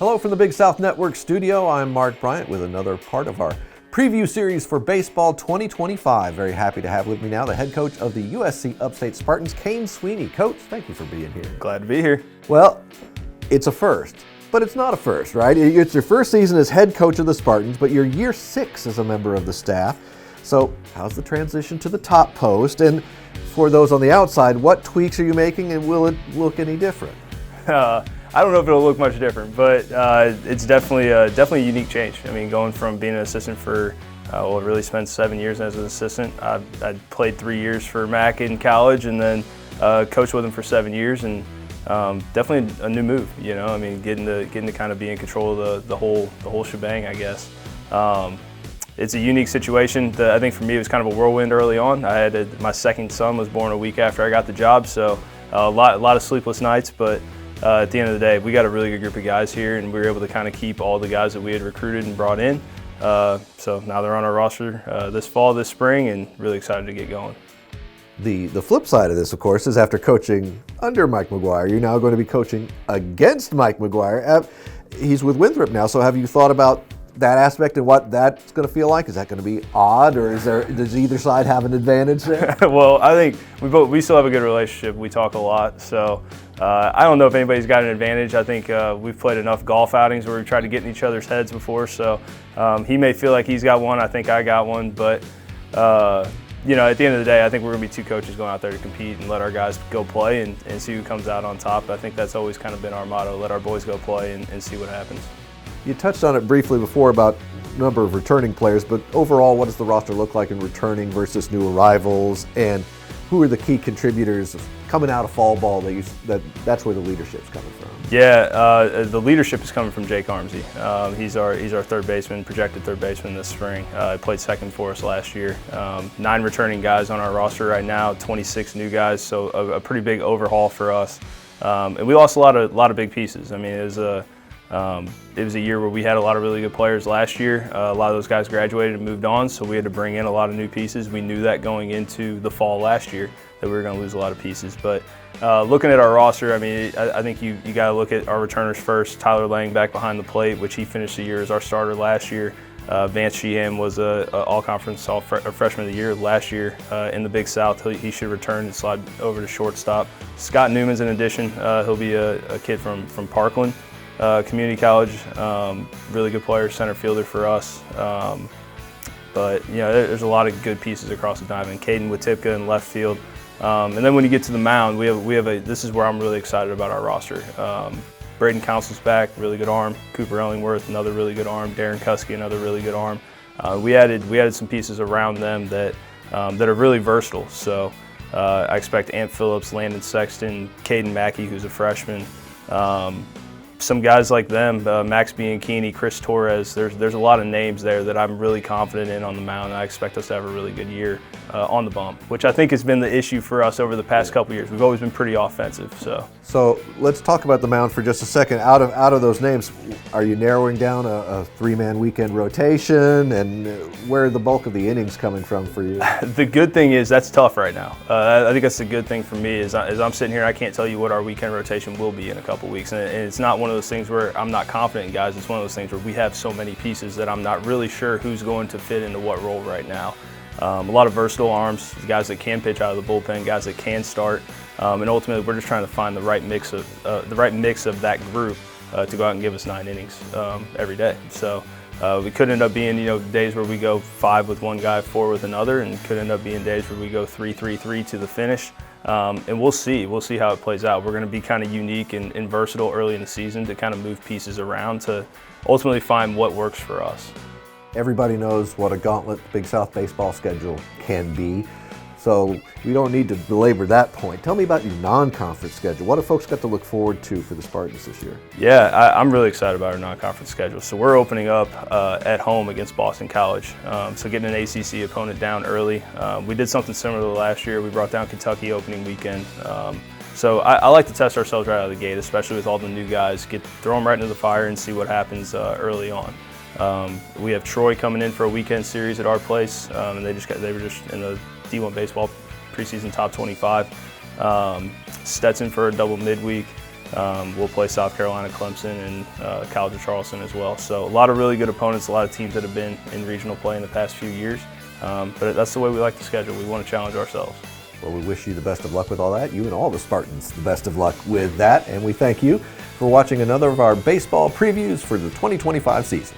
Hello from the Big South Network studio. I'm Mark Bryant with another part of our preview series for baseball 2025. Very happy to have with me now the head coach of the USC Upstate Spartans, Kane Sweeney. Coach, thank you for being here. Glad to be here. Well, it's a first, but it's not a first, right? It's your first season as head coach of the Spartans, but you're year 6 as a member of the staff. So how's the transition to the top post? And for those on the outside, what tweaks are you making, and will it look any different? I don't know if it'll look much different, but it's definitely a unique change. I mean, going from being an assistant for, I really spent 7 years as an assistant. I played 3 years for Mac in college, and then coached with him for 7 years, and definitely a new move. You know, I mean, getting to kind of be in control of the whole shebang, I guess. It's a unique situation. I think for me it was kind of a whirlwind early on. My second son was born a week after I got the job, so a lot of sleepless nights, but. At the end of the day, we got a really good group of guys here, and we were able to kind of keep all the guys that we had recruited and brought in. So now they're on our roster this fall, this spring, and really excited to get going. The flip side of this, of course, is after coaching under Mike McGuire, you're now going to be coaching against Mike McGuire. He's with Winthrop now, so have you thought about that aspect and what that's going to feel like? Is that going to be odd, or does either side have an advantage there? Well, I think we still have a good relationship. We talk a lot, so I don't know if anybody's got an advantage. I think we've played enough golf outings where we've tried to get in each other's heads before, so he may feel like he's got one. I think I got one, but you know, at the end of the day, I think we're going to be two coaches going out there to compete and let our guys go play and see who comes out on top. I think that's always kind of been our motto: let our boys go play and see what happens. You touched on it briefly before about number of returning players, but overall, what does the roster look like in returning versus new arrivals, and who are the key contributors coming out of fall ball that's where the leadership's coming from? Yeah, the leadership is coming from Jake Armsey. He's our third baseman, projected third baseman this spring. He played second for us last year. 9 returning guys on our roster right now, 26 new guys, so a pretty big overhaul for us. And we lost a lot of big pieces. I mean, it was a year where we had a lot of really good players last year. A lot of those guys graduated and moved on, so we had to bring in a lot of new pieces. We knew that going into the fall last year that we were going to lose a lot of pieces. But looking at our roster, I mean, I think you got to look at our returners first. Tyler Lang back behind the plate, which he finished the year as our starter last year. Vance Sheehan was a all-conference freshman of the year last year in the Big South. He should return and slide over to shortstop. Scott Newman's an addition. He'll be a kid from Parkland. Community college, really good player, center fielder for us. But you know, there's a lot of good pieces across the diamond. Caden Watipka in left field, and then when you get to the mound, this is where I'm really excited about our roster. Braden Council's back, really good arm. Cooper Ellingworth, another really good arm. Darren Kuski, another really good arm. We added some pieces around them that are really versatile. So I expect Ant Phillips, Landon Sexton, Caden Mackey, who's a freshman. Some guys like them, Max Bianchini, Chris Torres, there's a lot of names there that I'm really confident in on the mound, and I expect us to have a really good year on the bump, which I think has been the issue for us over the past couple years. We've always been pretty offensive. So let's talk about the mound for just a second. Out of those names, are you narrowing down a 3-man weekend rotation, and where are the bulk of the innings coming from for you? The good thing is that's tough right now. I think that's the good thing for me is as I'm sitting here, I can't tell you what our weekend rotation will be in a couple weeks, and it's not one of those things where I'm not confident in guys. It's one of those things where we have so many pieces that I'm not really sure who's going to fit into what role right now. A lot of versatile arms, guys that can pitch out of the bullpen, guys that can start, and ultimately we're just trying to find the right mix of that group to go out and give us 9 innings every day. So we could end up being days where we go 5 with one guy, 4 with another, and could end up being days where we go 3-3-3 to the finish. And we'll see how it plays out. We're going to be kind of unique and versatile early in the season to kind of move pieces around to ultimately find what works for us. Everybody knows what a gauntlet Big South baseball schedule can be, so we don't need to belabor that point. Tell me about your non-conference schedule. What have folks got to look forward to for the Spartans this year? Yeah, I'm really excited about our non-conference schedule. So we're opening up at home against Boston College. So getting an ACC opponent down early. We did something similar to last year. We brought down Kentucky opening weekend. So I like to test ourselves right out of the gate, especially with all the new guys. Throw them right into the fire and see what happens early on. We have Troy coming in for a weekend series at our place, and they were just in the D1 baseball preseason top 25. Stetson for a double midweek. We'll play South Carolina, Clemson, and College of Charleston as well. So a lot of really good opponents, a lot of teams that have been in regional play in the past few years. But that's the way we like to schedule. We want to challenge ourselves. Well, we wish you the best of luck with all that. You and all the Spartans the best of luck with that. And we thank you for watching another of our baseball previews for the 2025 season.